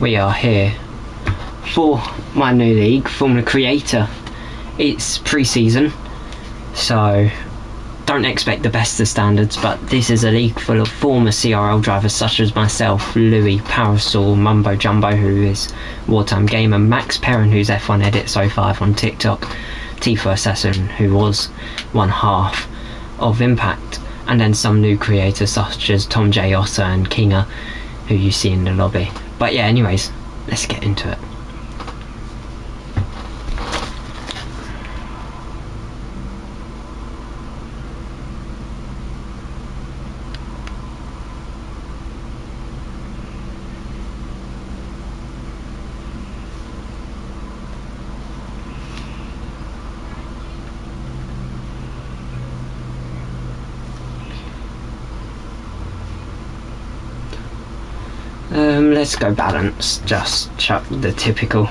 we are here for my new league, Formula Creator. It's pre-season, so don't expect the best of standards, but this is a league full of former CRL drivers such as myself, Louis, Parasol, Mumbo Jumbo, who is Wartime Gamer, Max Perrin, who's F1 Edit 05 on TikTok, Tifo Assassin, who was one half of Impact, and then some new creators such as Tom J. Otter and Kinga, who you see in the lobby. But yeah, anyways, let's get into it. Let's go balance, just chuck the typical.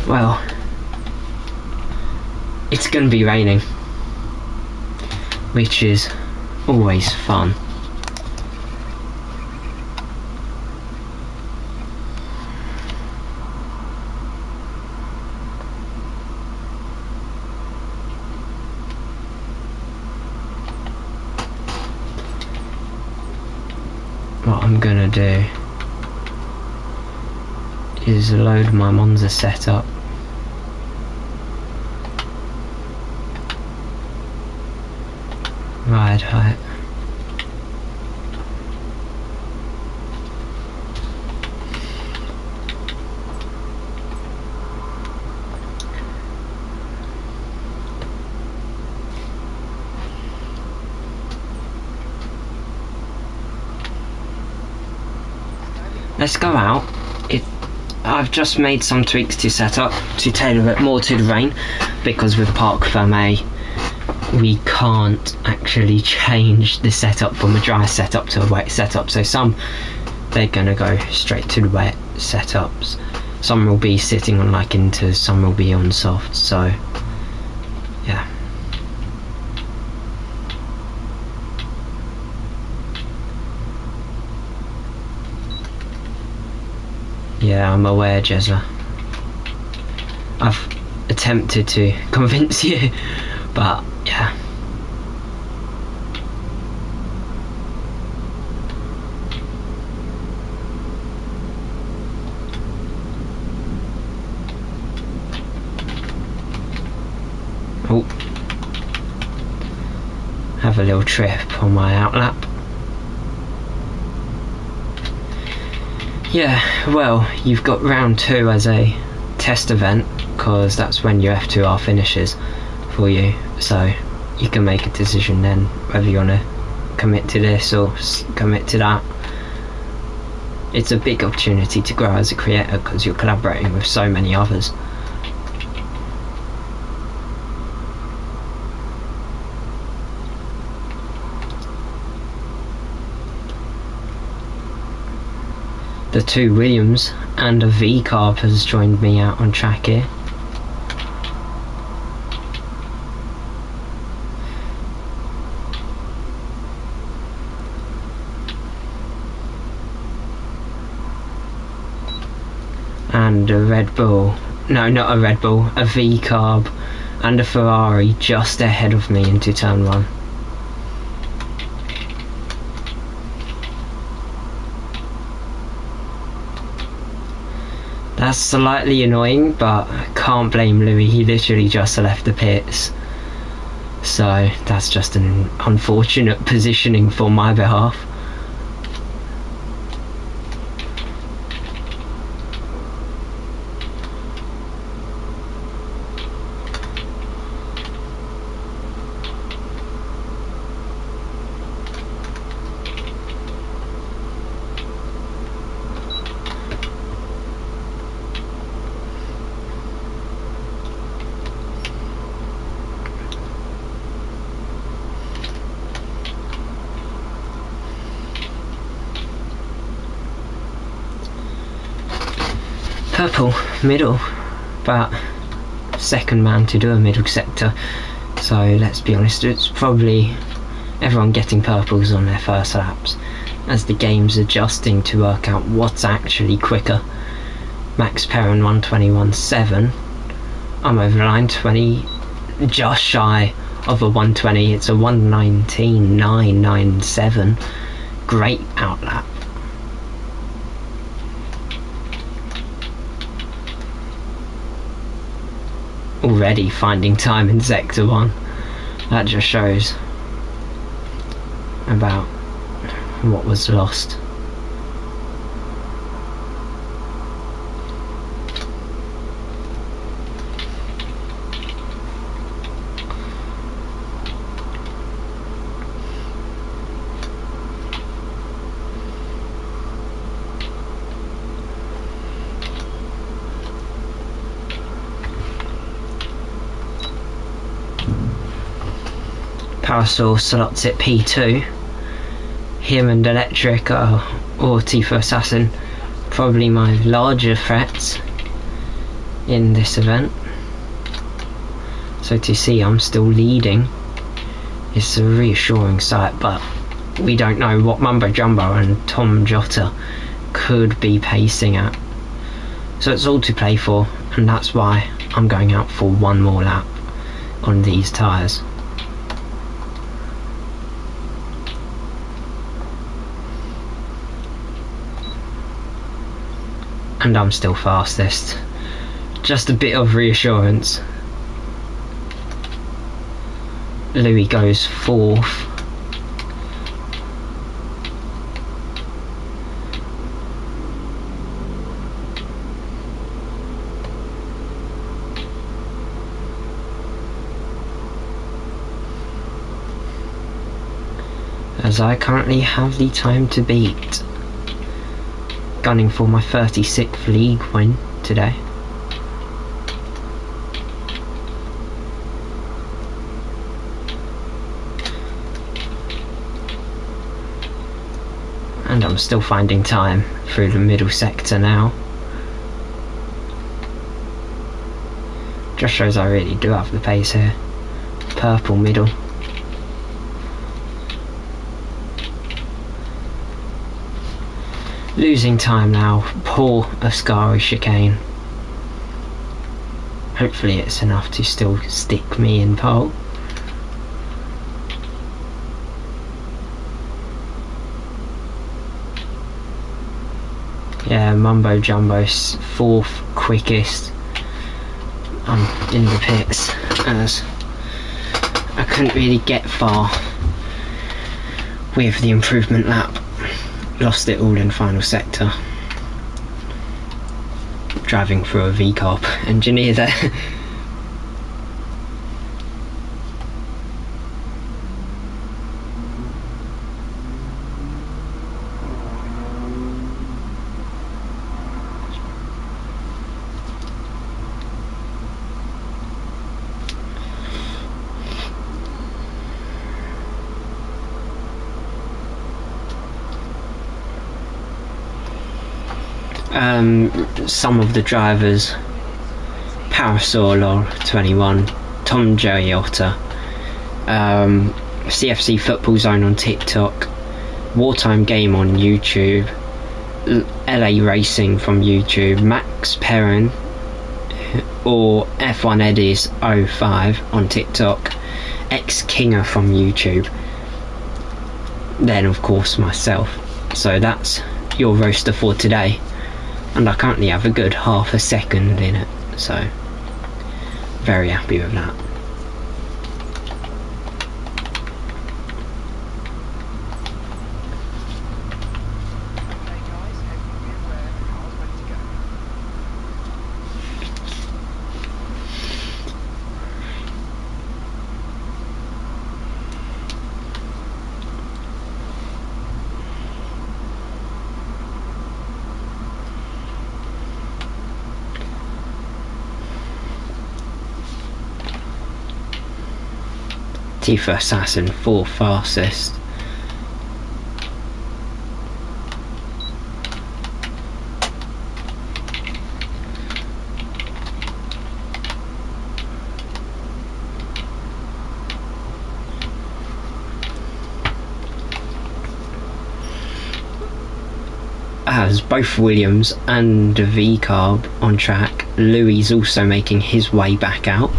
Well, it's gonna be raining, which is always fun. What I'm gonna do is load my Monza setup. Ride height. Let's go out. I've just made some tweaks to setup to tailor it more to the rain, because with Parc Fermé we can't actually change the setup from a dry setup to a wet setup, so some they're gonna go straight to the wet setups, some will be sitting on like inters, some will be on soft, so yeah. Yeah, I'm aware, Jezza. I've attempted to convince you, but yeah. Oh. Have a little trip on my outlap. Yeah, well, you've got round 2 as a test event, because that's when your F2R finishes for you, so you can make a decision then whether you want to commit to this or commit to that. It's a big opportunity to grow as a creator because you're collaborating with so many others. The 2 Williams and a V-Carb has joined me out on track here. And a Red Bull, no, not a Red Bull, a V-Carb and a Ferrari just ahead of me into turn 1. That's slightly annoying, but I can't blame Louis, he literally just left the pits. So that's just an unfortunate positioning for my behalf. purple middle, but second man to do a middle sector, so let's be honest, it's probably everyone getting purples on their first laps as the game's adjusting to work out what's actually quicker. Max Perrin 121.7, I'm over the line 20, just shy of a 120, it's a 119.997, great outlap. Already finding time in sector 1, that just shows about what was lost. Parasol slots it P2. Him and Electric or Tifa Assassin probably my larger threats in this event. So to see I'm still leading is a reassuring sight, but we don't know what Mumbo Jumbo and Tom Jota could be pacing at. So it's all to play for, and that's why I'm going out for one more lap on these tyres. And I'm still fastest. Just a bit of reassurance. Louis goes 4th. As I currently have the time to beat. Gunning for my 36th league win today. And I'm still finding time through the middle sector now. Just shows I really do have the pace here. Purple middle. Losing time now, poor Ascari chicane. Hopefully it's enough to still stick me in pole. Yeah, Mumbo Jumbo's 4th quickest. I'm in the pits as I couldn't really get far with the improvement lap. Lost it all in final sector. Driving through a VCARP engineer there. Some of the drivers: Parasol or 21, Tom Jota, CFC Football Zone on TikTok, Wartime Game on YouTube, LA Racing from YouTube, Max Perrin or F1 Eddies 05 on TikTok, X Kinger from YouTube, then of course myself. So that's your roster for today. And I currently have a good half a second in it, so very happy with that. Tifa Assassin 4th fastest. as both Williams and V-Carb on track, Louis also making his way back out,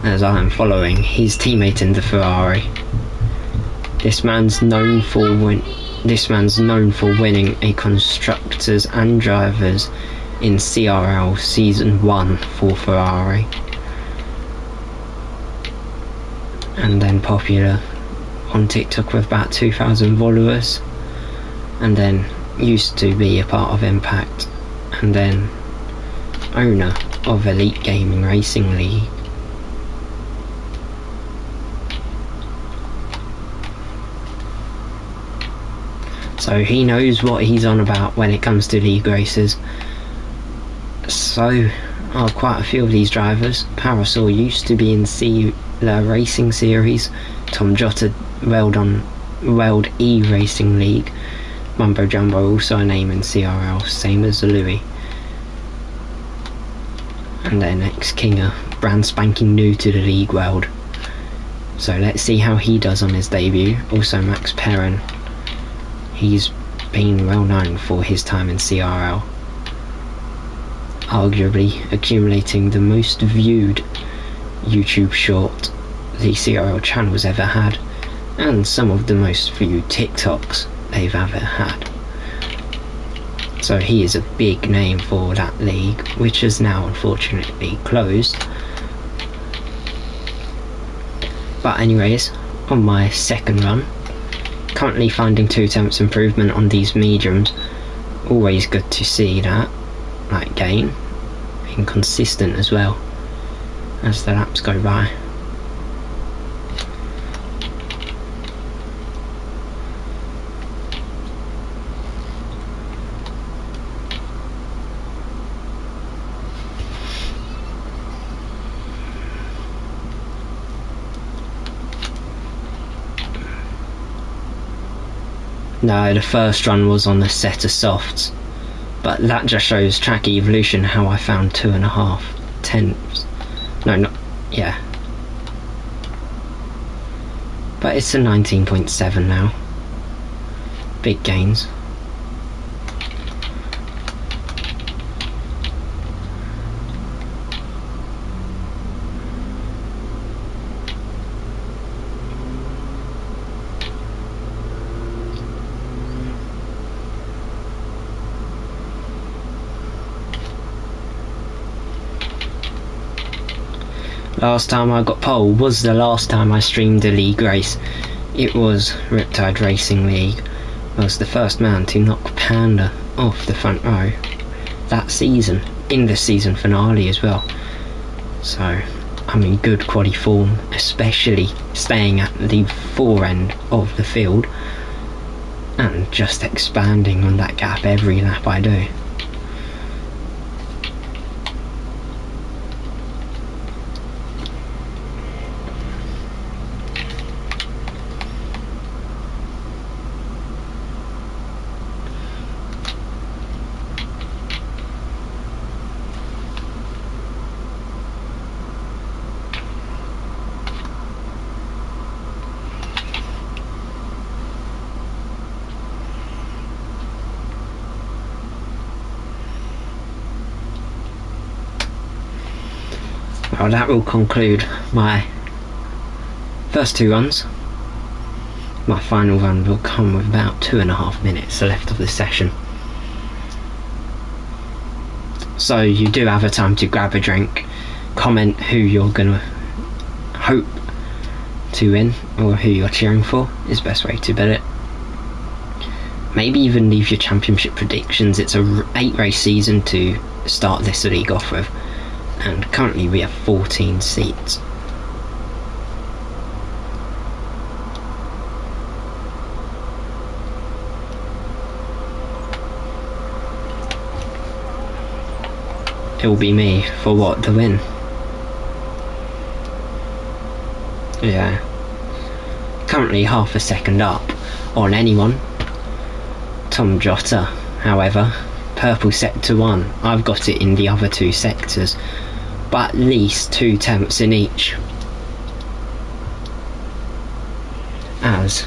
as I am following his teammate in the Ferrari. This man's known for winning a constructors and drivers in CRL Season 1 for Ferrari, and then popular on TikTok with about 2,000 followers, and then used to be a part of Impact, and then owner of Elite Gaming Racing League. So he knows what he's on about when it comes to league races. So quite a few of these drivers. Parasol used to be in La Racing Series, Tom Jota World E Racing League, Mumbo Jumbo also a name in CRL, same as Louis, and then ex-Kinger, brand spanking new to the league world. So let's see how he does on his debut. Also Max Perrin, he's been well known for his time in CRL, arguably accumulating the most viewed YouTube short the CRL channel's ever had, and some of the most viewed TikToks they've ever had. So he is a big name for that league, which is now unfortunately closed. But anyways, on my second run, currently finding 2/10 improvement on these mediums. Always good to see that, like gain, being consistent as well as the laps go by. No, the first run was on a set of softs, but that just shows track evolution, how I found 2.5 tenths. No, not, yeah. But it's a 19.7 now. Big gains. Last time I got pole was the last time I streamed a league race. It was Riptide Racing League. I was the first man to knock Panda off the front row that season, in the season finale as well. So I'm in good quali form, especially staying at the fore end of the field and just expanding on that gap every lap I do. Well, that will conclude my first 2 runs. My final run will come with about 2.5 minutes left of the session. So you do have a time to grab a drink, comment who you're gonna hope to win or who you're cheering for is the best way to bet it. Maybe even leave your championship predictions. It's a 8-race season to start this league off with, and currently we have 14 seats. It will be me for what, the win? Yeah. Currently half a second up on anyone. Tom Jota, however, purple sector 1. I've got it in the other 2 sectors, but at least 2 tenths in each. As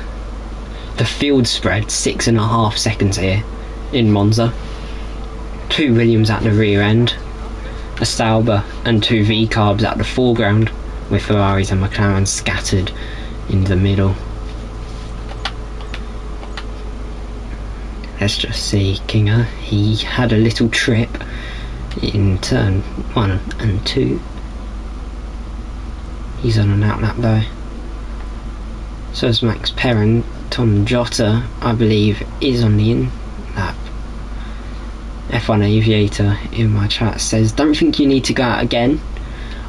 the field spread 6.5 seconds here in Monza. 2 Williams at the rear end, a Sauber and 2 V-carbs at the foreground, with Ferraris and McLarens scattered in the middle. Let's just see Kinga. He had a little trip in turn 1 and 2. He's on an outlap though. So is Max Perrin. Tom Jotta, I believe, is on the in lap. F1 Aviator in my chat says, don't think you need to go out again.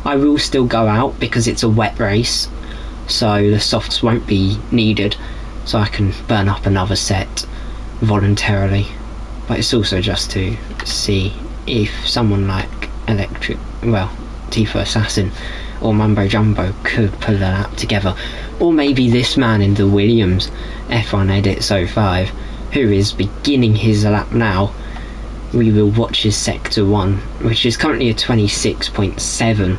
I will still go out because it's a wet race, so the softs won't be needed, so I can burn up another set voluntarily. But it's also just to see if someone like Tifa Assassin or Mumbo Jumbo could pull a lap together, or maybe this man in the Williams F1 Edit 05, who is beginning his lap now. We will watch his sector 1, which is currently a 26.7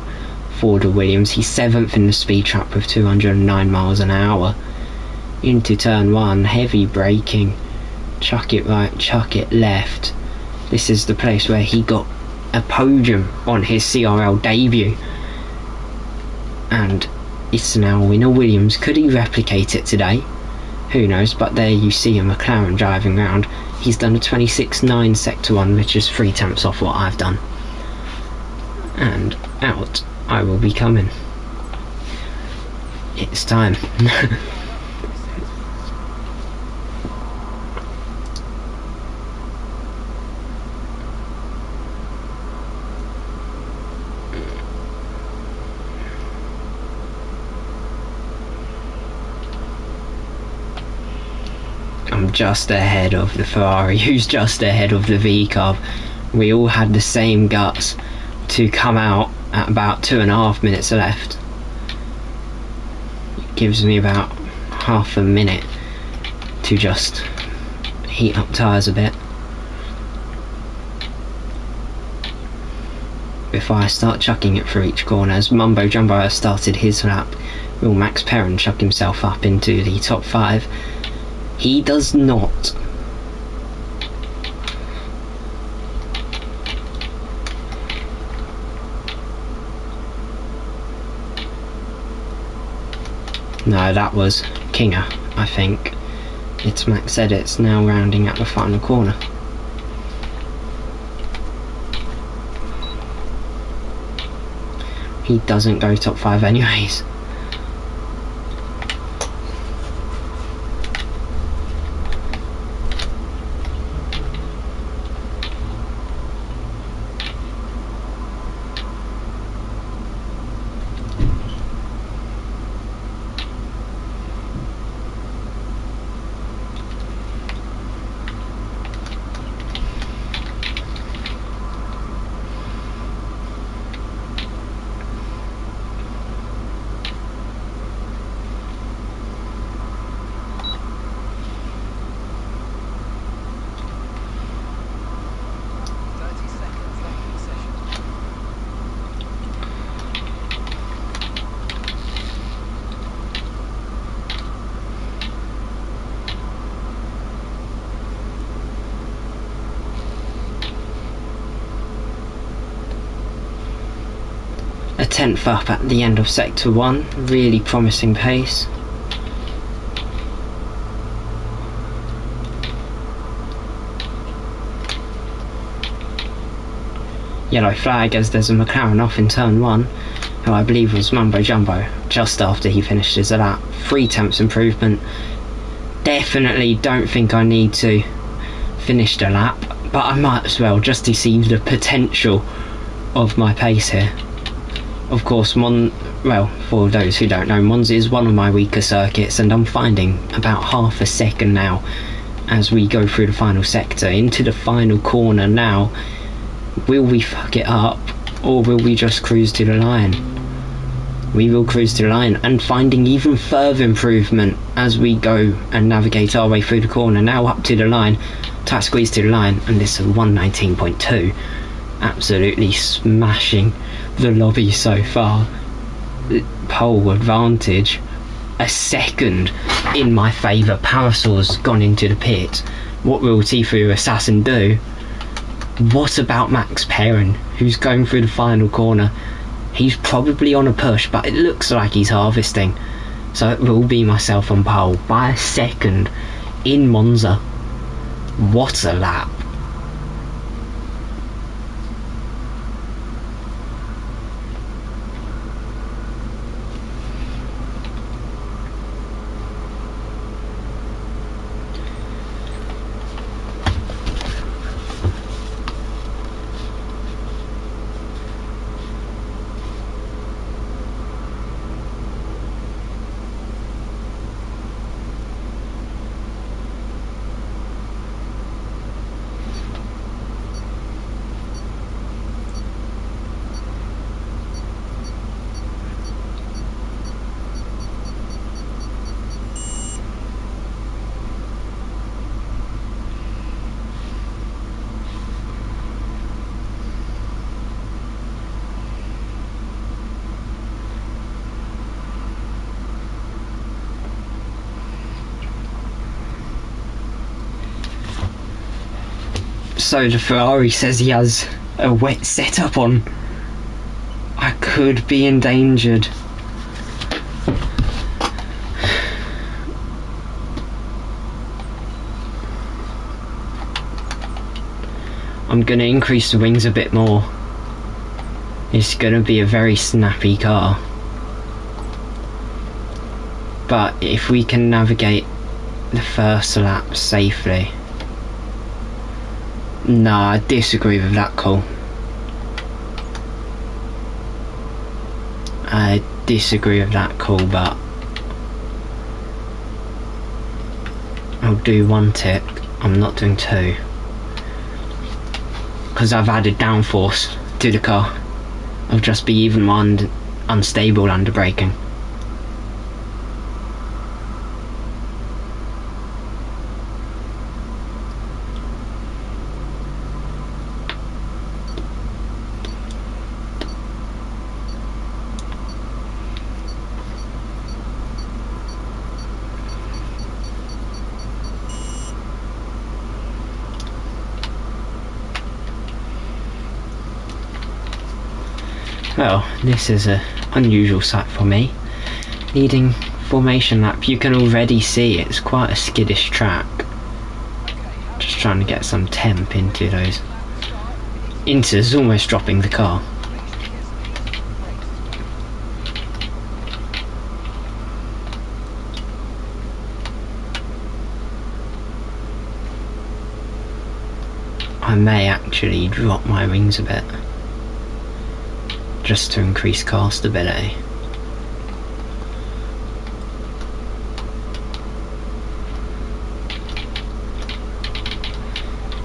for the Williams. He's 7th in the speed trap with 209 miles an hour. Into turn 1, heavy braking, chuck it right, chuck it left. This is the place where he got a podium on his CRL debut, and it's now in a Williams. Could he replicate it today? Who knows, but there you see a McLaren driving around. He's done a 26.9 sector 1, which is 3 tenths off what I've done. And out I will be coming. It's time. I'm just ahead of the Ferrari, who's just ahead of the V-carb. We all had the same guts to come out at about 2.5 minutes left. It gives me about half a minute to just heat up tyres a bit before I start chucking it through each corner. As Mumbo Jumbo has started his lap, will Max Perrin chuck himself up into the top 5? He does not. No, that was Kinga, I think. It's Max Edits now rounding out the final corner. He doesn't go top 5 anyways. A 10th up at the end of sector 1, really promising pace. Yellow flag as there's a McLaren off in turn 1, who I believe was Mumbo Jumbo, just after he finished his lap. 3 tenths improvement. Definitely don't think I need to finish the lap, but I might as well, just to see the potential of my pace here. Of course, for those who don't know, Monza is one of my weaker circuits, and I'm finding about half a second now as we go through the final sector into the final corner now. Will we fuck it up, or will we just cruise to the line? We will cruise to the line, and finding even further improvement as we go and navigate our way through the corner. Now up to the line, tight squeeze to the line, and this is 119.2. Absolutely smashing the lobby so far. Pole advantage, a second in my favour. Parasol's gone into the pit what will Tfue Assassin do? What about Max Perrin, who's going through the final corner? He's probably on a push, but it looks like he's harvesting. So it will be myself on pole by a second in Monza. What a lap. So the Ferrari says he has a wet setup on. I could be endangered. I'm gonna increase the wings a bit more. It's gonna be a very snappy car. But if we can navigate the first lap safely. Nah, I disagree with that call. I disagree with that call, but I'll do one tick. I'm not doing two. Because I've added downforce to the car. I'll just be even more unstable under braking. Well, this is an unusual sight for me. Needing formation lap, you can already see it's quite a skiddish track. Just trying to get some temp into those. Inter's almost dropping the car. I may actually drop my wings a bit. Just to increase car stability.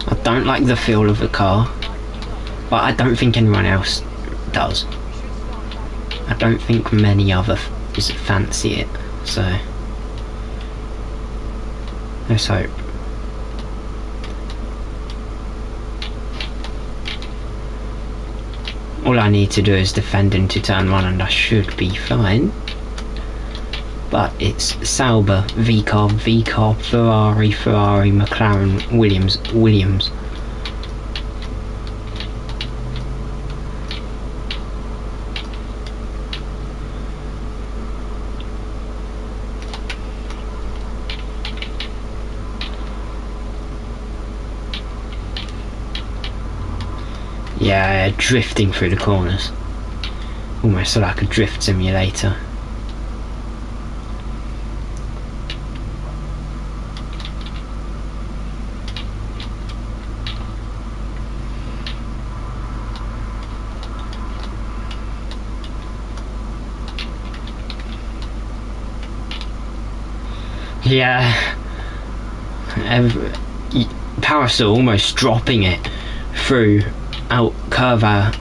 I don't like the feel of the car, but I don't think anyone else does. I don't think many others fancy it, so let's hope. All I need to do is defend into turn one and I should be fine. But it's Sauber, VCARB, Ferrari, McLaren, Williams. Yeah, drifting through the corners. Almost like a drift simulator. Yeah, Parasol almost dropping it through Curva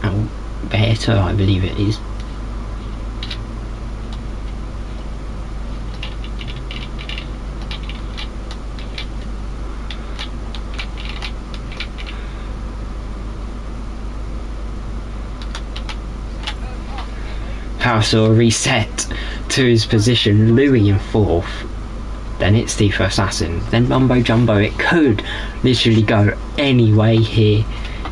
Alberto, I believe it is. Parasol reset to his position. Louis in fourth. then it's Tifa Assassin, then Mumbo Jumbo. It could literally go any way here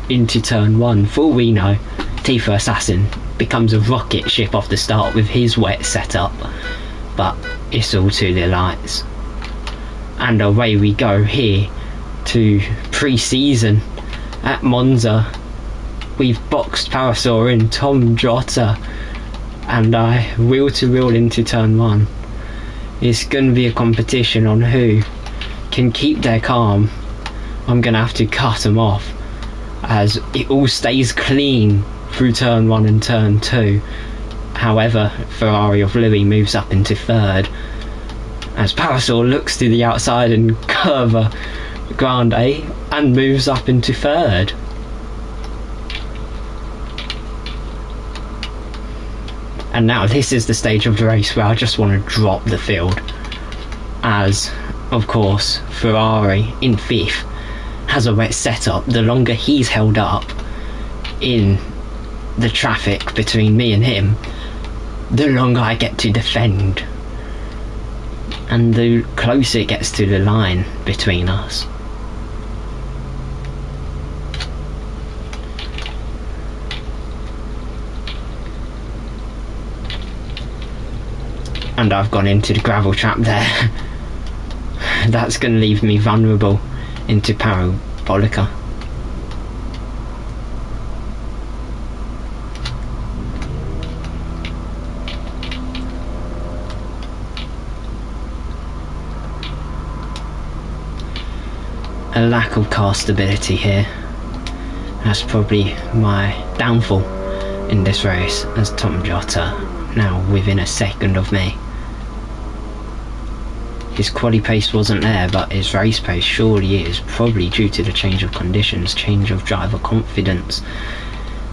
into turn 1. For all we know, Tifa Assassin becomes a rocket ship off the start with his wet setup, but it's all to the lights. And away we go here to pre-season at Monza. We've boxed Parasaur in, Tom Jota, and I wheel to wheel into turn 1. It's going to be a competition on who can keep their calm. I'm going to have to cut them off as it all stays clean through turn 1 and turn 2. However, Ferrari of Louis moves up into 3rd as Parasaur looks to the outside and Curva Grande and moves up into 3rd. And now this is the stage of the race where I just want to drop the field, as of course Ferrari in 5th has a wet setup. The longer he's held up in the traffic between me and him, the longer I get to defend, and the closer it gets to the line between us. And I've gone into the gravel trap there. That's going to leave me vulnerable into Parabolica. A lack of car stability here. That's probably my downfall in this race, as Tom Jota now within a second of me. His quali pace wasn't there, but his race pace surely is, probably due to the change of conditions, change of driver confidence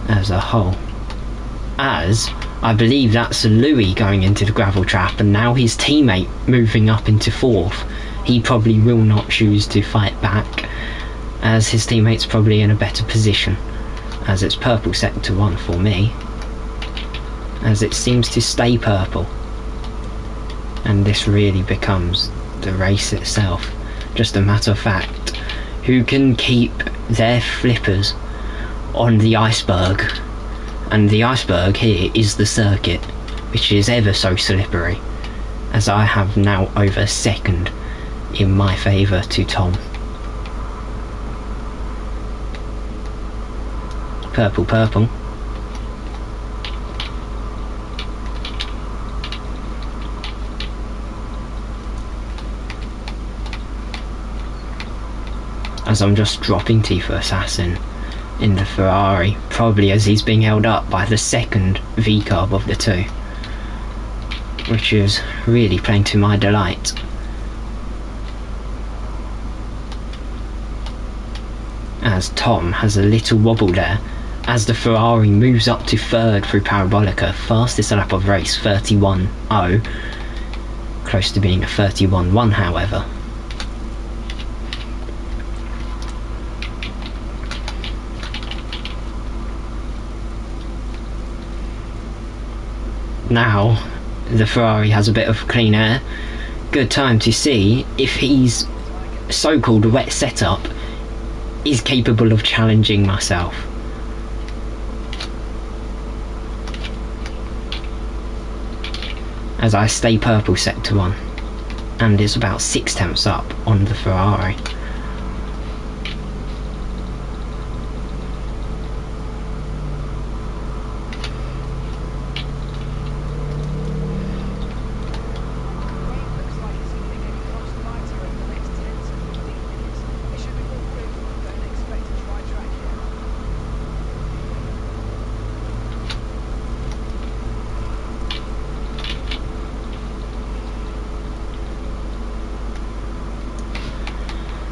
as a whole. As I believe that's Louis going into the gravel trap, and now his teammate moving up into 4th. He probably will not choose to fight back, as his teammate's probably in a better position, as it's purple sector 1 for me, as it seems to stay purple. And this really becomes the race itself. Just a matter of fact, who can keep their flippers on the iceberg? And the iceberg here is the circuit, which is ever so slippery, as I have now over 2nd in my favour to Tom. Purple, purple. As I'm just dropping Tifa Assassin in the Ferrari, probably as he's being held up by the 2nd V-carb of the 2, which is really playing to my delight. As Tom has a little wobble there, as the Ferrari moves up to 3rd through Parabolica. Fastest lap of race, 31.0, close to being a 31.1 however. Now the Ferrari has a bit of clean air. Good time to see if his so-called wet setup is capable of challenging myself. As I stay purple sector 1, and it's about 6 tenths up on the Ferrari.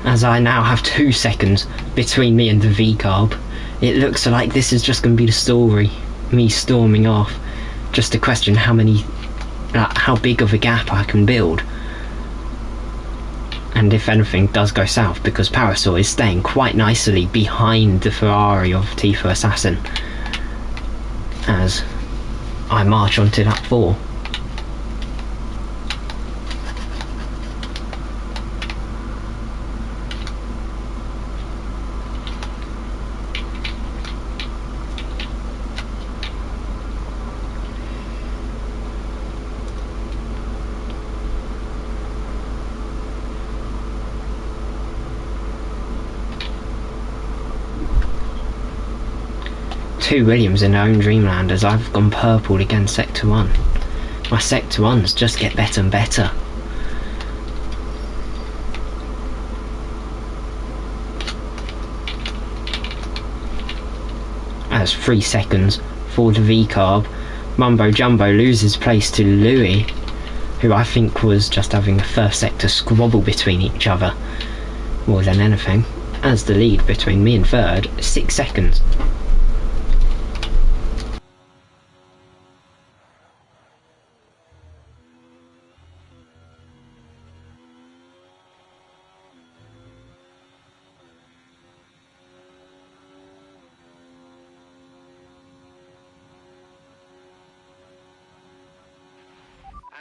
As I now have 2 seconds between me and the V-carb, it looks like this is just going to be the story, me storming off. Just a question how big of a gap I can build, and if anything does go south, because Parasaur is staying quite nicely behind the Ferrari of Tifa Assassin as I march onto lap 4. 2 Williams in their own dreamland as I've gone purple against Sector 1. My Sector 1s just get better and better. As 3 seconds for the V-Carb. Mumbo Jumbo loses place to Louis, who I think was just having a first sector squabble between each other more than anything, as the lead between me and third, 6 seconds.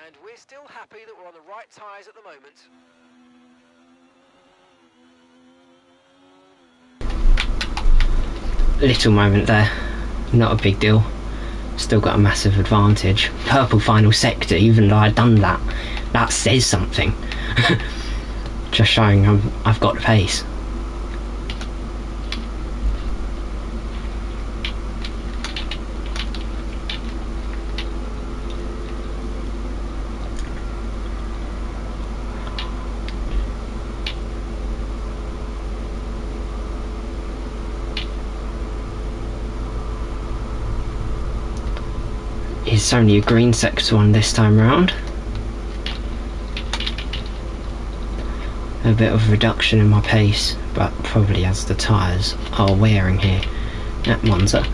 And we're still happy that we're on the right tyres at the moment. Little moment there, not a big deal. Still got a massive advantage. Purple final sector, even though I'd done that. That says something. Just showing I've got the pace. It's only a green sector 1 this time round. A bit of reduction in my pace, but probably as the tyres are wearing here at Monza.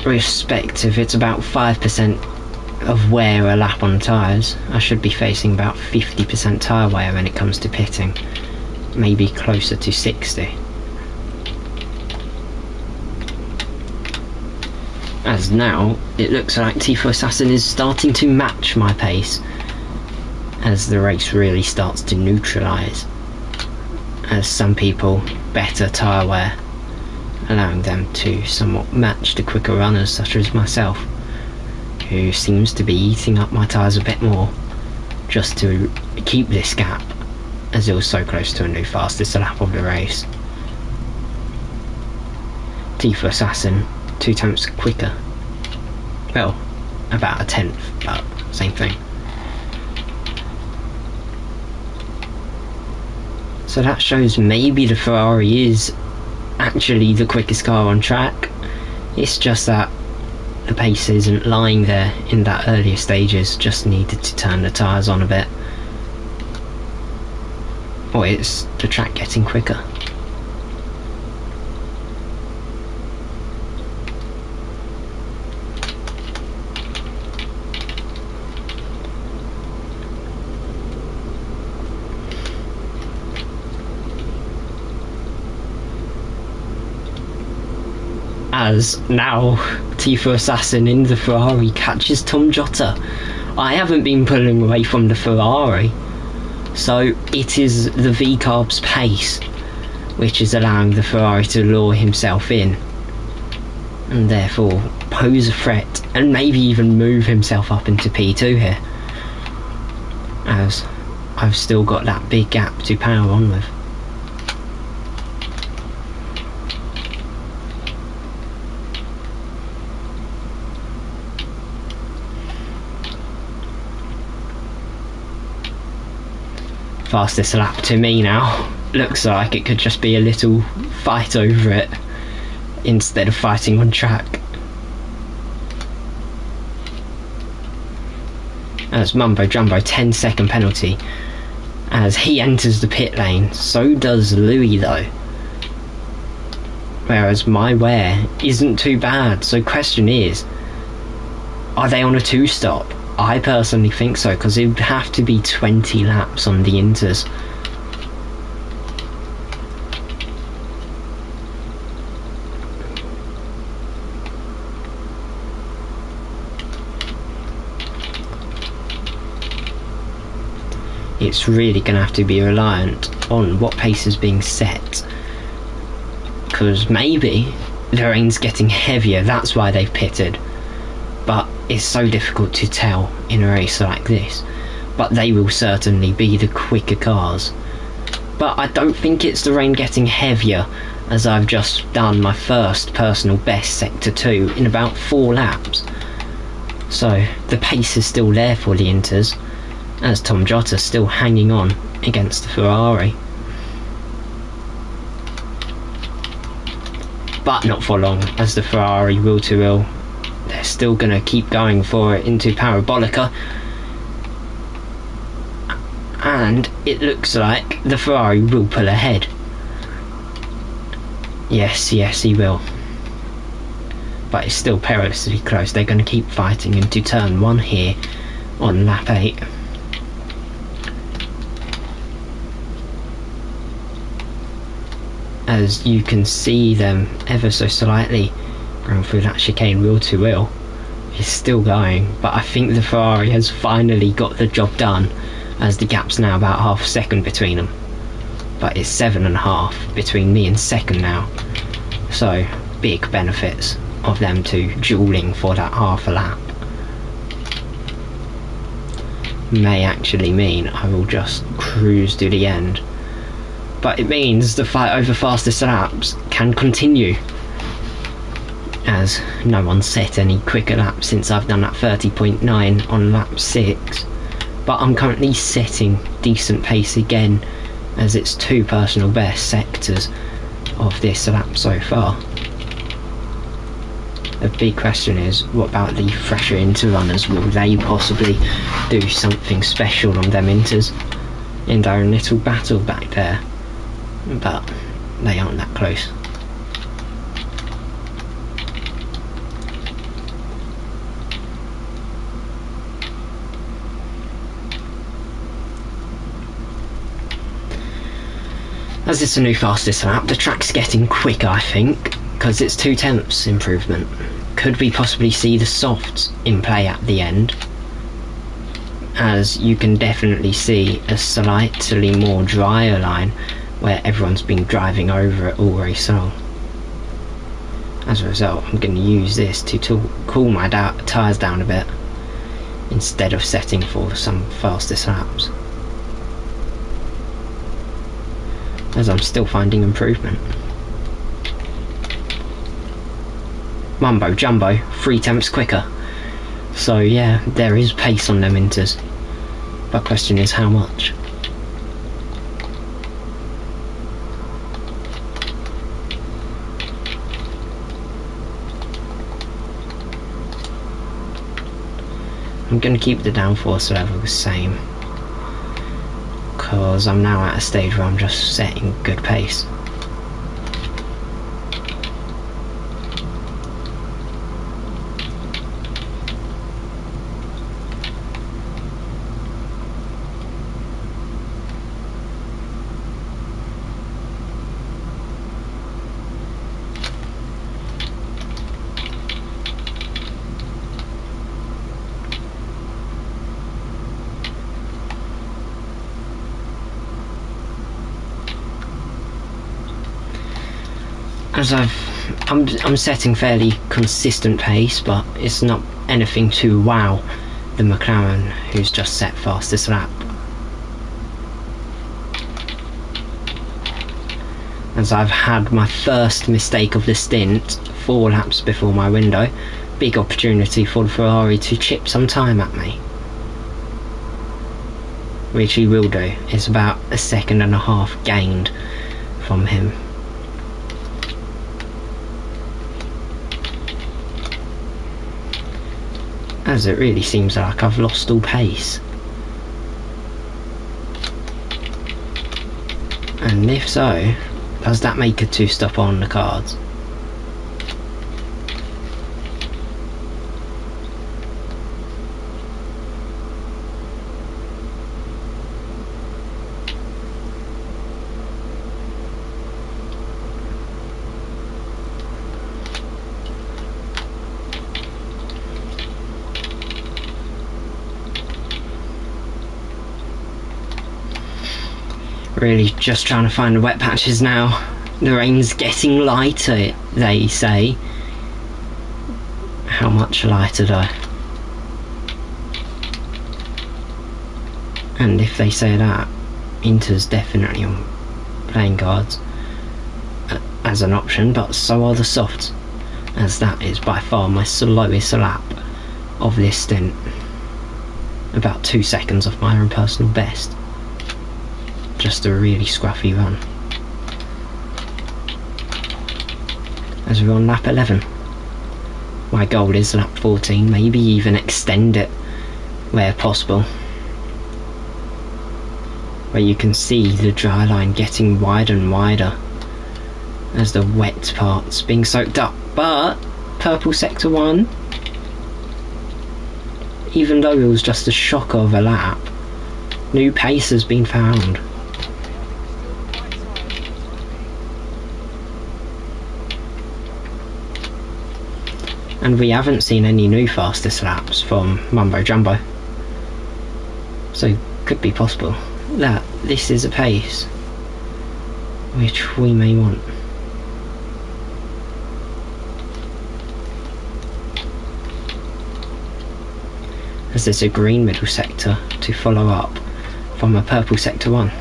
Respective, it's about 5% of wear a lap on tyres. I should be facing about 50% tyre wear when it comes to pitting, maybe closer to 60. As now, it looks like Tifo Assassin is starting to match my pace as the race really starts to neutralise, as some people better tyre wear, allowing them to somewhat match the quicker runners such as myself, who seems to be eating up my tyres a bit more just to keep this gap, as it was so close to a new fastest lap of the race. Tifo Assassin 2 tenths quicker. Well, about a tenth, but same thing. So that shows maybe the Ferrari is actually the quickest car on track. It's just that the pace isn't lying there in that earlier stages, just needed to turn the tyres on a bit. Or it's the track getting quicker. As now Tifo Assassin in the Ferrari catches Tom Jotta. I haven't been pulling away from the Ferrari, so it is the V-Carb's pace which is allowing the Ferrari to lure himself in and therefore pose a threat and maybe even move himself up into P2 here, as I've still got that big gap to power on with. Fastest lap to me now. Looks like it could just be a little fight over it instead of fighting on track. As Mumbo Jumbo 10-second penalty as he enters the pit lane. So does Louis though. Whereas my wear isn't too bad. So question is, are they on a 2-stop? I personally think so, because it would have to be 20 laps on the Inters. It's really going to have to be reliant on what pace is being set, because maybe the rain's getting heavier, that's why they've pitted. But it's so difficult to tell in a race like this, but they will certainly be the quicker cars. But I don't think it's the rain getting heavier, as I've just done my first personal best Sector 2 in about 4 laps. So the pace is still there for the Inters, as Tom Jotta's still hanging on against the Ferrari. But not for long, as the Ferrari wheel-to-wheel, they're still going to keep going for it into Parabolica. And it looks like the Ferrari will pull ahead. Yes, he will. But it's still perilously close. They're going to keep fighting into turn 1 here on lap 8. As you can see them ever so slightly going through that chicane wheel to wheel. It's still going, but I think the Ferrari has finally got the job done, as the gap's now about half a second between them. But it's 7.5 between me and second now. So big benefits of them two dueling for that half a lap. May actually mean I will just cruise to the end. But it means the fight over fastest laps can continue, as no one's set any quicker laps since I've done that 30.9 on lap 6. But I'm currently setting decent pace again, as it's 2 personal best sectors of this lap so far. The big question is, what about the fresher Inter runners? Will they possibly do something special on them Inters in their own little battle back there? But they aren't that close. As it's a new fastest lap, the track's getting quicker, I think, because it's 0.2 improvement. Could we possibly see the softs in play at the end? As you can definitely see a slightly more drier line where everyone's been driving over it all race long. As a result, I'm going to use this to cool my tyres down a bit, instead of setting for some fastest laps, as I'm still finding improvement. Mumbo jumbo, 0.3 quicker. So yeah, there is pace on them Inters, but question is how much. I'm going to keep the downforce level the same, because I'm now at a stage where I'm just setting good pace. As I'm setting fairly consistent pace, but it's not anything to wow the McLaren, who's just set fastest lap. As I've had my first mistake of the stint 4 laps before my window, big opportunity for the Ferrari to chip some time at me, which he will do. It's about 1.5 seconds gained from him. As it really seems like I've lost all pace. And if so, does that make a 2-stop on the cards? Really just trying to find the wet patches now. The rain's getting lighter, they say. How much lighter though? And if they say that, Inter's definitely on playing cards as an option, but so are the softs, as that is by far my slowest lap of this stint. About 2 seconds off my own personal best. Just a really scruffy run. As we're on lap 11. My goal is lap 14, maybe even extend it where possible. Where you can see the dry line getting wider and wider as the wet part's being soaked up. But purple sector 1, even though it was just a shock of a lap, new pace has been found. And we haven't seen any new fastest laps from Mumbo Jumbo, so could be possible that this is a pace which we may want. As there's a green middle sector to follow up from a purple sector 1.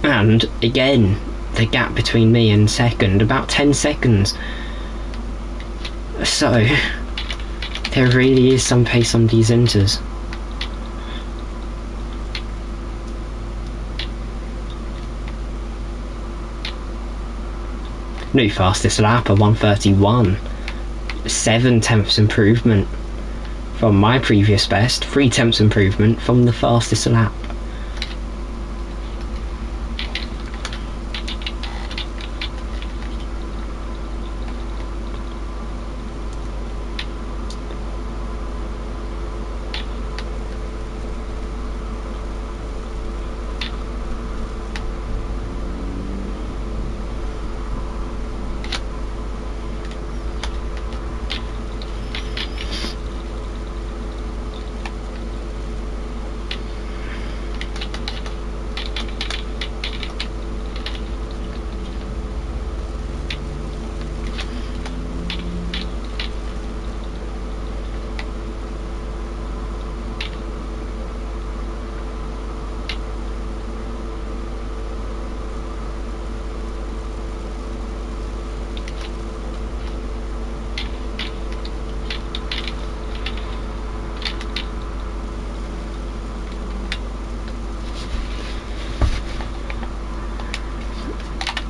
And again, the gap between me and second, about 10 seconds. So, there really is some pace on these Inters. New fastest lap, a 1:31. 7/10ths improvement from my previous best, 3/10ths improvement from the fastest lap.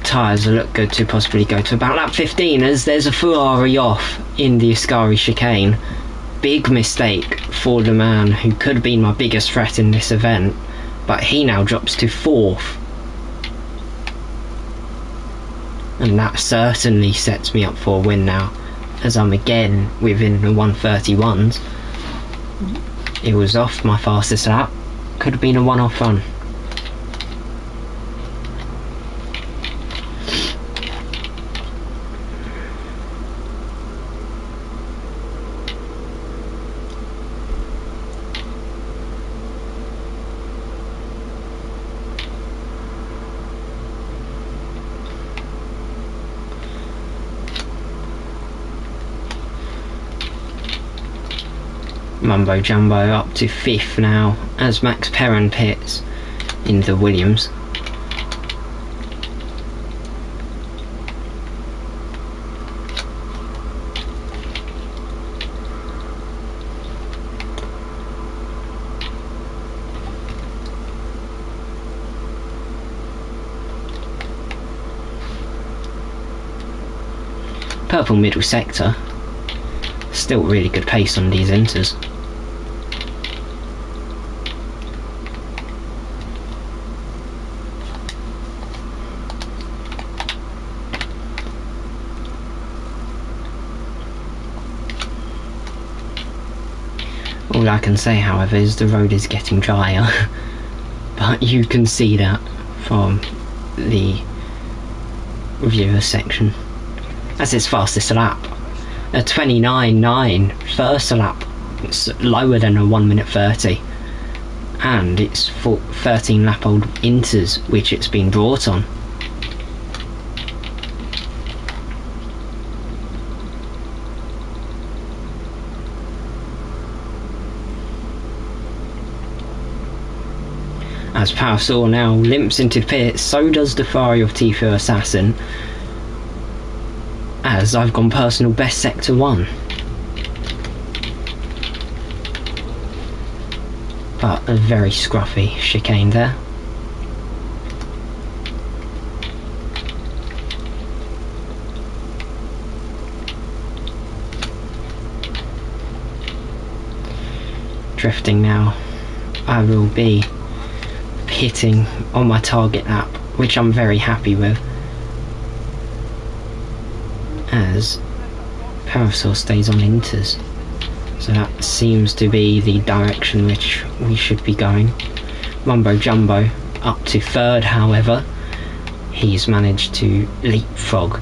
Tyres look good to possibly go to about lap 15, as there's a Ferrari off in the Ascari chicane. Big mistake for the man who could have been my biggest threat in this event, but he now drops to 4th. And that certainly sets me up for a win now, as I'm again within the 1:31s. It was off my fastest lap, could have been a one-off run. Mumbo Jumbo up to 5th now, as Max Perrin pits in the Williams. Purple middle sector, still really good pace on these Inters. All I can say, however, is the road is getting drier, but you can see that from the reviewer section. That's its fastest lap, a 29.9 first lap. It's lower than a 1:30, and it's 13 lap old Inters which it's been brought on. As Parasaur now limps into the pit, so does the Fari of Tfue Assassin. As I've gone personal best Sector 1. But a very scruffy chicane there. Drifting now. I will be hitting on my target lap, which I'm very happy with, as Parasaur stays on inters. So that seems to be the direction which we should be going. Mumbo Jumbo up to third, however. He's managed to leapfrog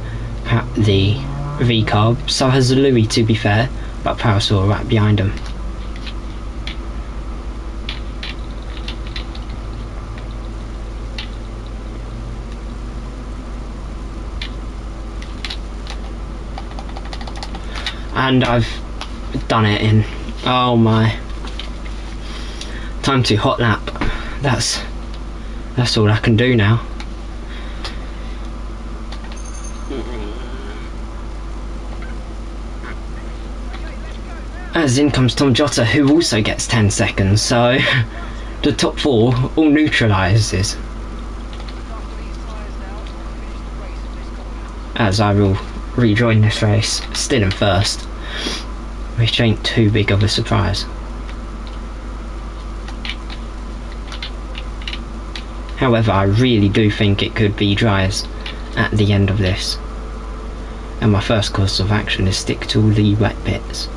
the V-carb. So has Louis, to be fair, but Parasaur right behind him. And I've done it in, oh my, time to hot lap. That's all I can do now. As in comes Tom Jota, who also gets 10 seconds, so the top 4 all neutralises. As I will rejoin this race, still in first, which ain't too big of a surprise. However, I really do think it could be dries at the end of this, and my first course of action is stick to all the wet bits.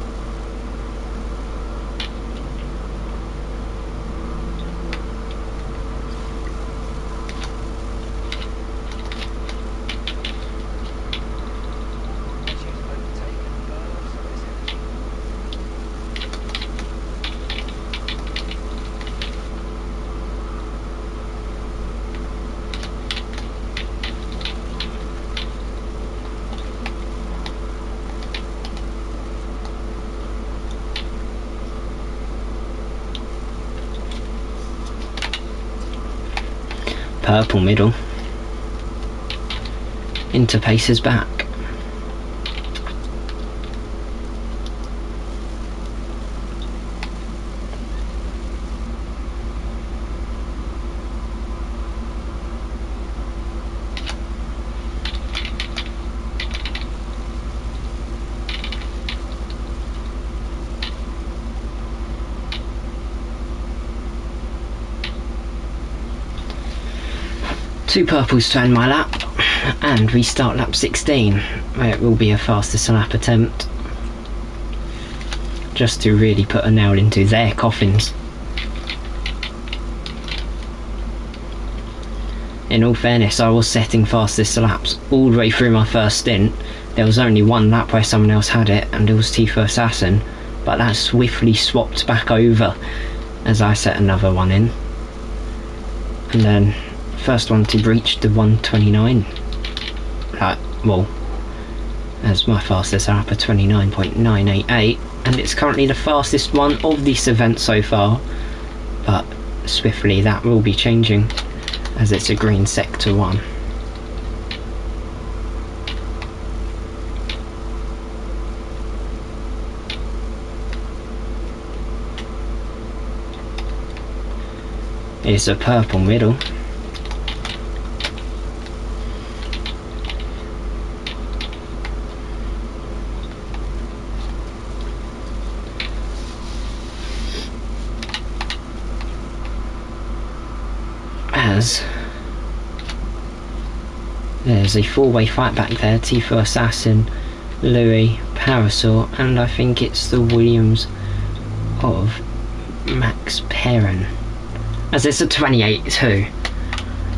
Purple middle. Interpace is back. Two purples to end my lap, and we start lap 16, where it will be a fastest lap attempt, just to really put a nail into their coffins. In all fairness, I was setting fastest laps all the way through my first stint. There was only one lap where someone else had it, and it was Tfue Assassin, but that swiftly swapped back over as I set another one in. And then first one to breach the 129, well, as my fastest lap of 29.988, and it's currently the fastest one of this event so far, but swiftly that will be changing as it's a green sector 1. It's a purple middle. As there's a four-way fight back there, Tfue Assassin, Louis, Parasaur, and I think it's the Williams of Max Perrin. As it's a 28.2,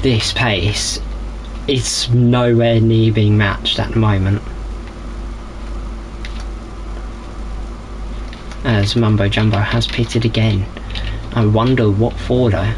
this pace is nowhere near being matched at the moment. As Mumbo Jumbo has pitted again. I wonder what for though.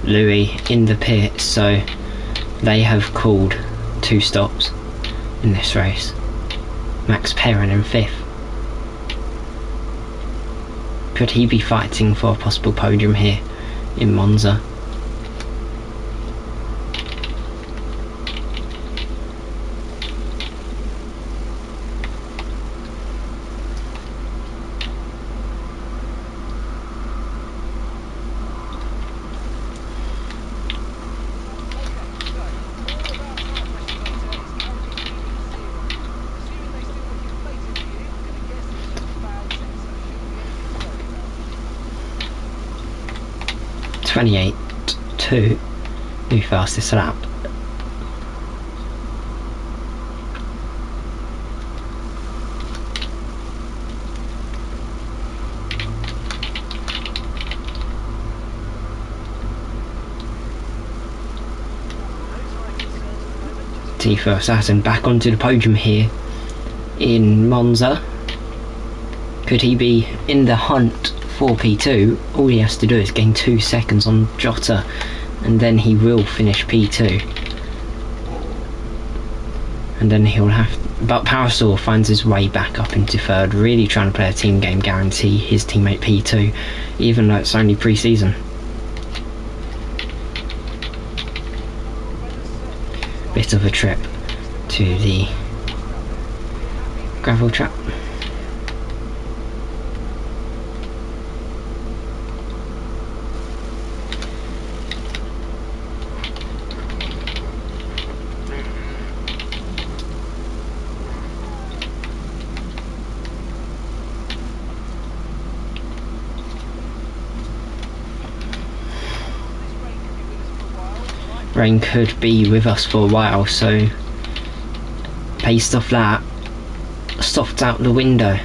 Louis in the pits, so they have called 2 stops in this race. Max Perrin in 5th. Could he be fighting for a possible podium here in Monza? .28.2, the fastest lap. Tifo Assassin back onto the podium here in Monza. Could he be in the hunt for P2? All he has to do is gain 2 seconds on Jota and then he will finish P2. And then he'll have... But Parasol finds his way back up into 3rd, really trying to play a team game, guarantee his teammate P2, even though it's only pre-season. Bit of a trip to the gravel trap. Rain could be with us for a while, so based off that, soft out the window.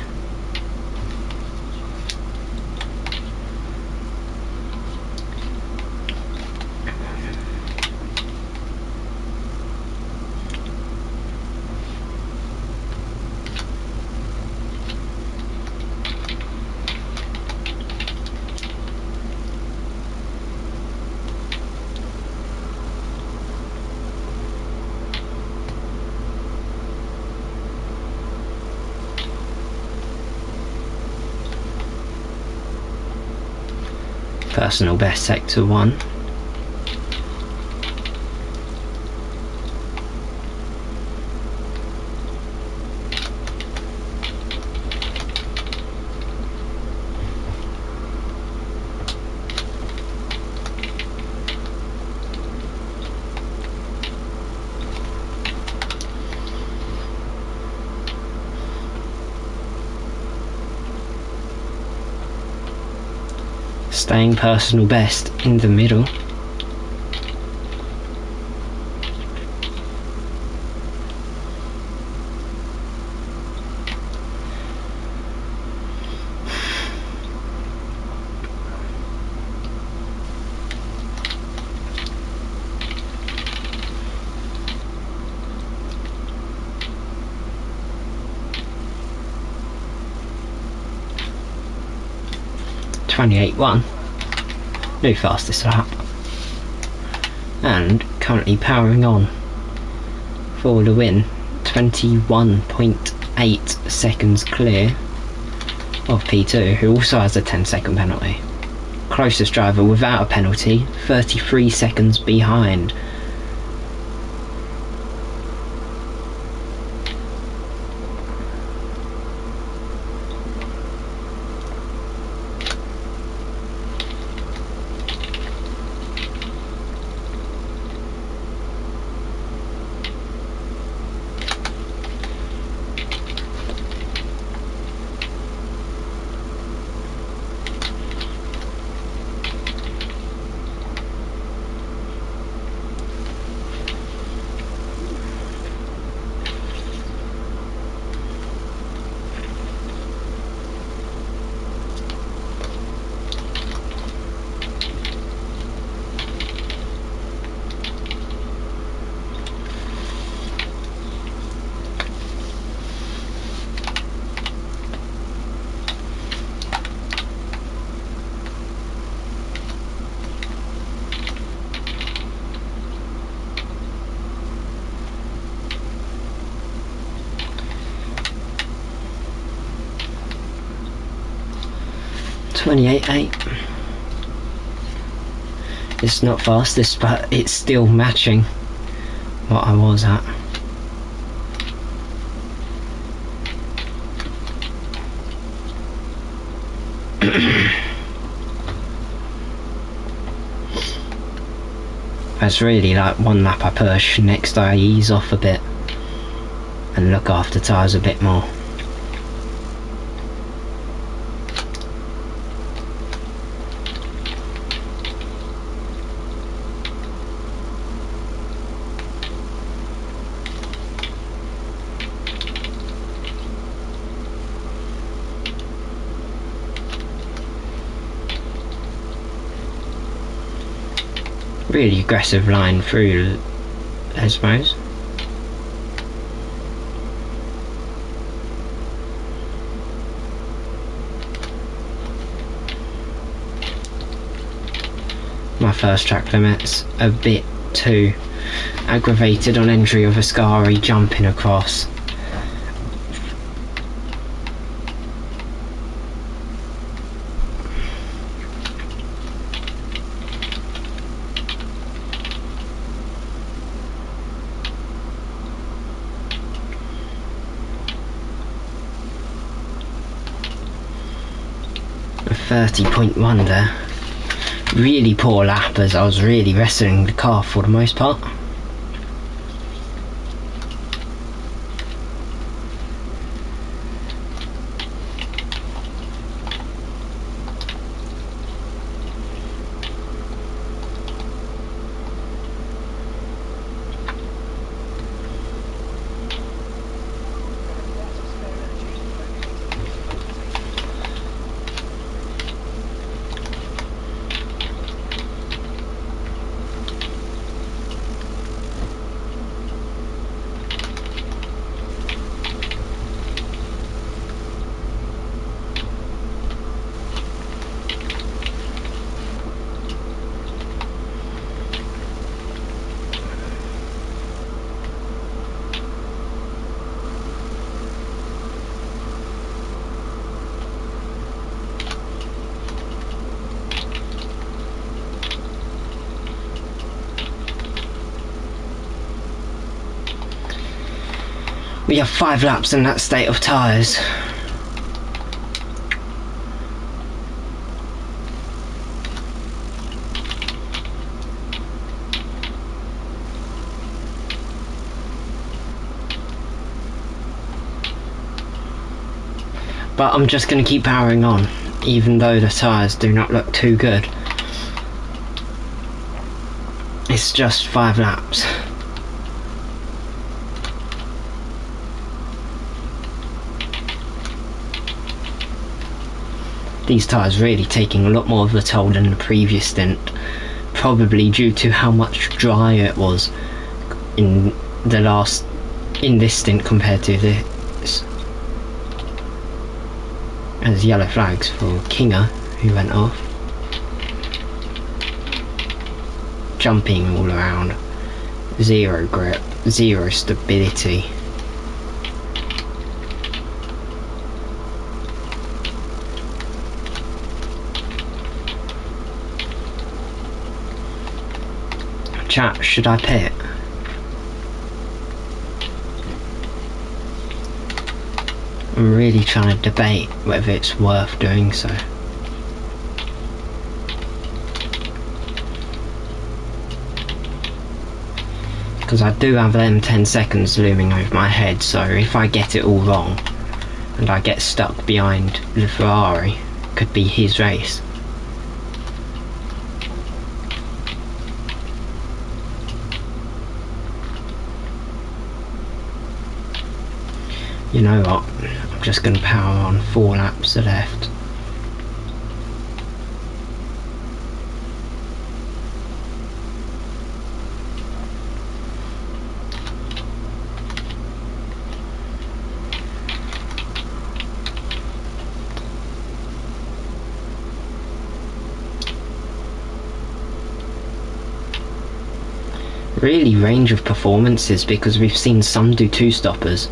Personal best sector 1. Staying personal best in the middle. .28.1, new fastest lap, and currently powering on for the win. 21.8 seconds clear of P2, who also has a 10-second penalty. Closest driver without a penalty, 33 seconds behind. 28.8. It's not fastest, but it's still matching what I was at. That's really like one lap I push, next I ease off a bit and look after tyres a bit more. Really aggressive line through, I suppose. My first track limit's a bit too aggravated on entry of Ascari jumping across. A 30.1 there. Really poor lap as I was really wrestling the car for the most part. We have 5 laps in that state of tyres. But I'm just going to keep powering on, even though the tyres do not look too good. It's just 5 laps. These tyres really taking a lot more of a toll than the previous stint, probably due to how much drier it was in this stint compared to this. There's yellow flags for Kinga, who went off. Jumping all around, zero grip, zero stability. Chat, should I pit? I'm really trying to debate whether it's worth doing so. Because I do have them 10 seconds looming over my head, so if I get it all wrong and I get stuck behind the Ferrari, it could be his race. You know what, I'm just going to power on 4 laps left. Really range of performances, because we've seen some do 2 stoppers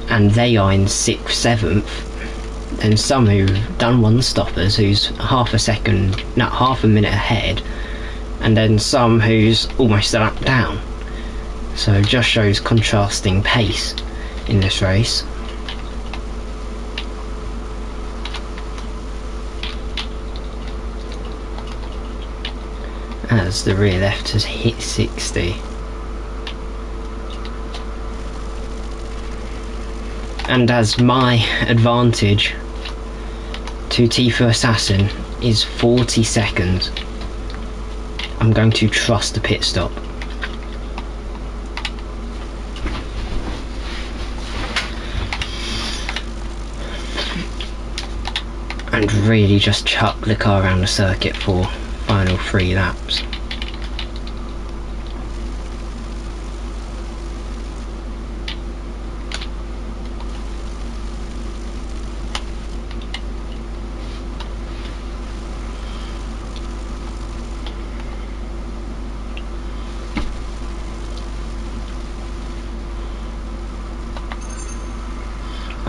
and they are in 6th, 7th, then some who've done one stoppers who's half a minute ahead, and then some who's almost a lap down. So it just shows contrasting pace in this race. As the rear left has hit 60. And as my advantage to Tifu Assassin is 40 seconds, I'm going to trust the pit stop. And really just chuck the car around the circuit for final 3 laps.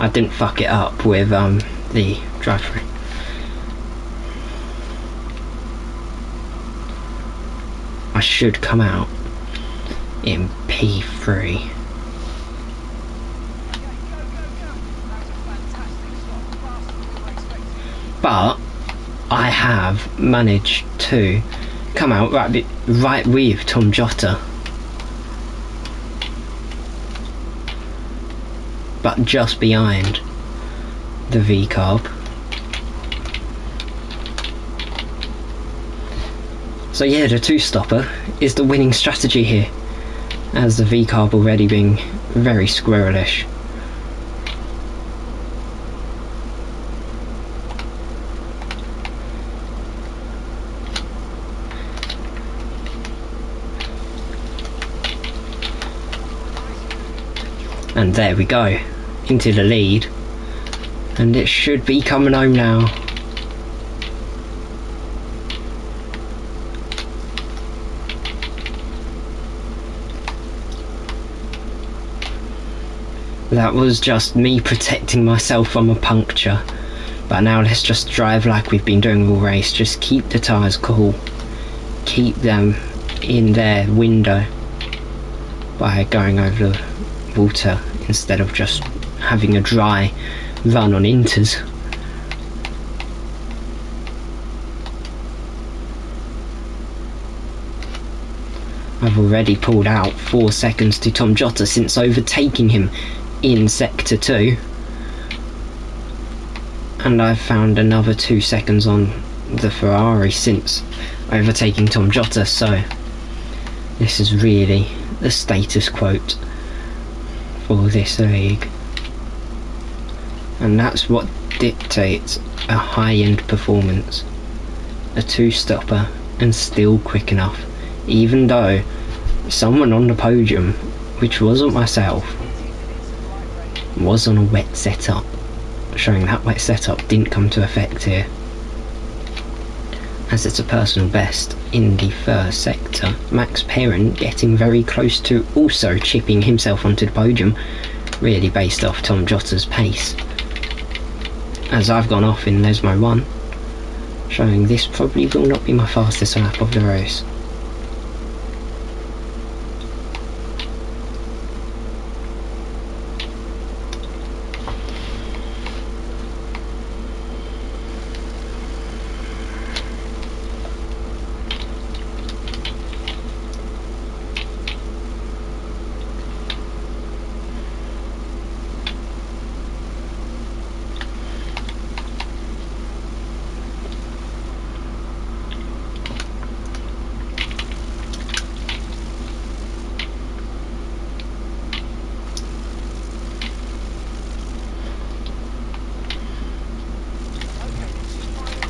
I didn't fuck it up with the drive-through. I should come out in P3. But I have managed to come out right with Tom Jota. But just behind the V-carb. So yeah, the two-stopper is the winning strategy here, as the V-carb already being very squirrelish. And there we go, into the lead, and it should be coming home now. That was just me protecting myself from a puncture. But now let's just drive like we've been doing all race. Just keep the tyres cool. Keep them in their window by going over the water instead of just having a dry run on inters. I've already pulled out 4 seconds to Tom Jota since overtaking him in sector 2, and I've found another 2 seconds on the Ferrari since overtaking Tom Jota, so this is really the status quote for this league, and that's what dictates a high-end performance. A two-stopper and still quick enough, even though someone on the podium, which wasn't myself, was on a wet setup, showing that wet setup didn't come to effect here, as it's a personal best in the first sector. Max Perrin getting very close to also chipping himself onto the podium, really based off Tom Jota's pace, as I've gone off in Lesmo 1, showing this probably will not be my fastest lap of the race.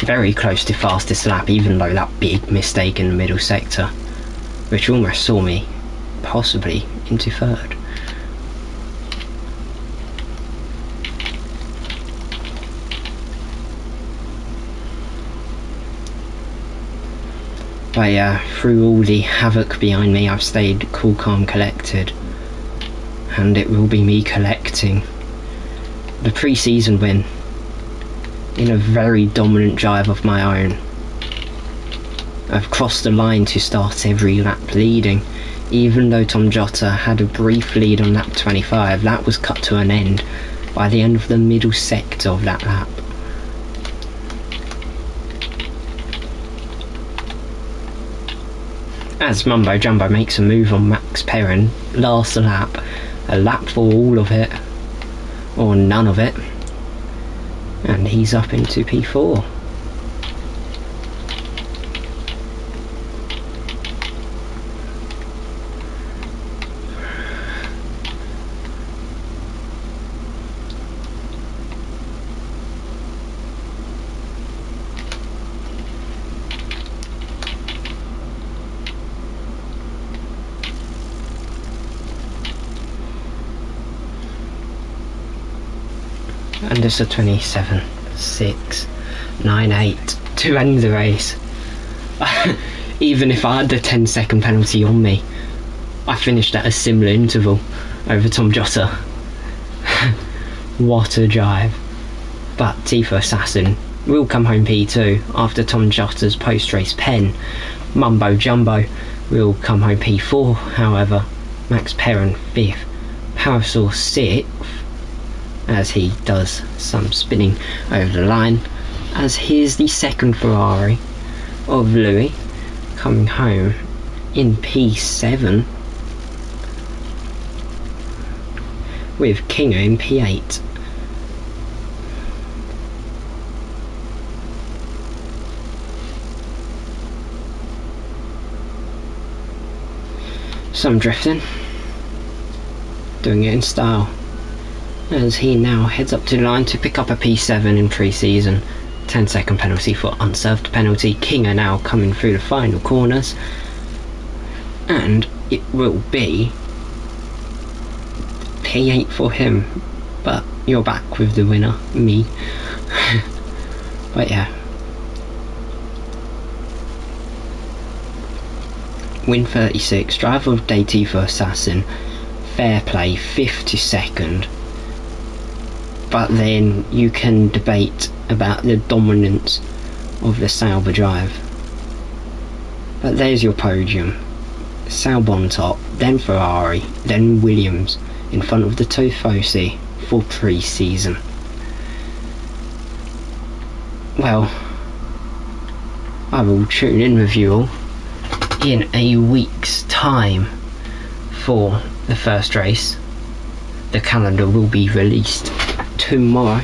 Very close to fastest lap, even though that big mistake in the middle sector, which almost saw me possibly into third. But yeah, through all the havoc behind me, I've stayed cool, calm, collected, and it will be me collecting the pre-season win in a very dominant drive of my own. I've crossed the line to start every lap leading. Even though Tom Jota had a brief lead on lap 25, that was cut to an end by the end of the middle sector of that lap. As Mumbo Jumbo makes a move on Max Perrin, last lap, a lap for all of it, or none of it, and he's up into P4. And it's a 27.698 to end the race. Even if I had the 10-second penalty on me, I finished at a similar interval over Tom Jota. What a drive. But Tifo Assassin will come home P2 after Tom Jota's post-race pen. Mumbo Jumbo will come home P4, however. Max Perrin 5th, Parasaur 6th, as he does some spinning over the line, as here's the second Ferrari of Louis coming home in P7 with Kinga in P8. Some drifting, doing it in style, as he now heads up to the line to pick up a P7 in pre-season. 10-second penalty for unserved penalty. Kinga now coming through the final corners, and it will be P8 for him, but you're back with the winner, me. But yeah, win 36, driver of day Tifo Assassin, fair play, 5th to 2nd. But then you can debate about the dominance of the Sauber drive. But there's your podium. Sauber on top, then Ferrari, then Williams in front of the Tifosi for pre-season. Well, I will tune in with you all in a week's time for the first race. The calendar will be released tomorrow,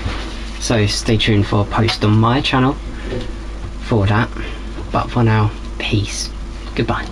so stay tuned for a post on my channel for that. But for now, peace, goodbye.